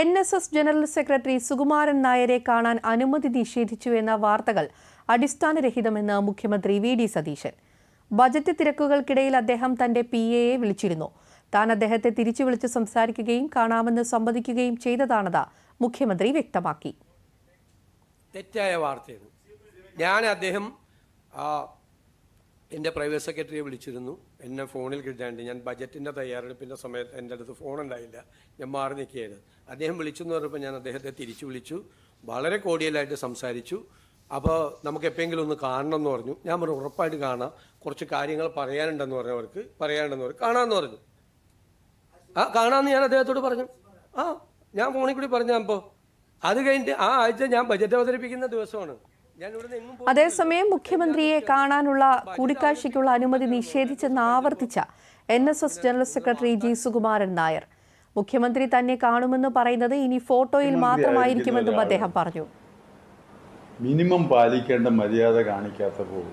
NSS general secretary Sukumaran നായരെ കാണാൻ അനുമതി നിഷേധിച്ചുവെന്ന വാർത്തകൾ അടിസ്ഥാനരഹിതമെന്ന് മുഖ്യമന്ത്രി വി.ഡി. സതീശൻ. ബജറ്റ് തിരക്കുകൾക്കിടയിൽ അദ്ദേഹം തന്റെ PA വിളിച്ചിരുന്നു. താൻ അദ്ദേഹത്തെ തിരിച്ചു വിളിച്ച് സംസാരിക്കുകയും കാണാമെന്ന് സമ്മതിക്കുകയും ചെയ്തതാണെന്ന് മുഖ്യമന്ത്രി വ്യക്തമാക്കി. തെറ്റായ വാർത്തയാണ്. അദ്ദേഹം എൻ്റെ പ്രൈവറ്റ് സെക്രട്ടറിയെ വിളിച്ചിരുന്നു. എന്നെ ഫോണിൽ കിട്ടാണ്ട് ഞാൻ ബജറ്റിൻ്റെ തയ്യാറെടുപ്പിൻ്റെ സമയത്ത് എൻ്റെ അടുത്ത് ഫോണുണ്ടായില്ല, ഞാൻ മാറി നിൽക്കുകയായിരുന്നു. അദ്ദേഹം വിളിച്ചെന്ന് പറഞ്ഞപ്പോൾ ഞാൻ അദ്ദേഹത്തെ തിരിച്ചു വിളിച്ചു, വളരെ കോഡിയലായിട്ട് സംസാരിച്ചു. അപ്പോൾ നമുക്ക് എപ്പോഴെങ്കിലും ഒന്ന് കാണണം എന്ന് പറഞ്ഞു. ഞാൻ പറഞ്ഞു ഉറപ്പായിട്ട് കാണാം, കുറച്ച് കാര്യങ്ങൾ പറയാനുണ്ടെന്ന് പറഞ്ഞവർക്ക് കാണാമെന്ന് പറഞ്ഞു. കാണാമെന്ന് ഞാൻ അദ്ദേഹത്തോട് പറഞ്ഞു. ഞാൻ ഫോണിൽ കൂടി പറഞ്ഞു. അപ്പോൾ അത് കഴിഞ്ഞിട്ട് ആ ആഴ്ച ഞാൻ ബജറ്റ് അവതരിപ്പിക്കുന്ന ദിവസമാണ്. അതേസമയം മുഖ്യമന്ത്രിയെ കാണാനുള്ള കൂടിക്കാഴ്ചയ്ക്കുള്ള അനുമതി നിഷേധിച്ചെന്ന് ആവർത്തിച്ച NSS general secretary G. Sukumaran Nair. മുഖ്യമന്ത്രി തന്നെ കാണുമെന്ന് പറയുന്നത് ഇനി ഫോട്ടോയിൽ മാത്രമായിരിക്കുമെന്നും അദ്ദേഹം പറഞ്ഞു. മിനിമം പാലിക്കേണ്ട മര്യാദ കാണിക്കാത്തപ്പോൾ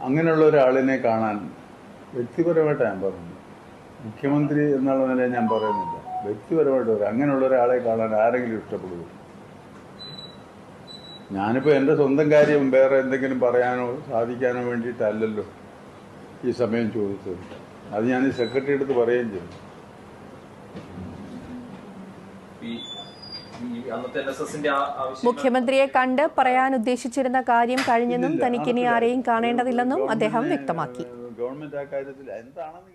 അങ്ങനെയുള്ള ഒരാളിനെ കാണാൻ വ്യക്തിപരമായിട്ട് ഞാൻ പറഞ്ഞു. മുഖ്യമന്ത്രി എന്നുള്ള നിലയിൽ ഞാൻ പറയുന്നില്ല, വ്യക്തിപരമായിട്ട് അങ്ങനെയുള്ള ഒരാളെ കാണാൻ ആരെങ്കിലും ഇഷ്ടപ്പെടുമോ? ഞാനിപ്പോൾ എൻ്റെ സ്വന്തം കാര്യം വേറെ എന്തെങ്കിലും പറയാനോ സാധിക്കാനോ വേണ്ടിയിട്ടല്ലല്ലോ ഈ സമയം ചോദിച്ചത്. അത് ഞാൻ ഈ സെക്രട്ടറി അടുത്ത് പറയുകയും ചെയ്തു. മുഖ്യമന്ത്രിയെ കണ്ട് പറയാൻ ഉദ്ദേശിച്ചിരുന്ന കാര്യം കഴിഞ്ഞെന്നും തനിക്കിനി ആരെയും കാണേണ്ടതില്ലെന്നും അദ്ദേഹം വ്യക്തമാക്കി. ഗവൺമെന്റ് ആ കാര്യത്തിൽ എന്താണെന്ന്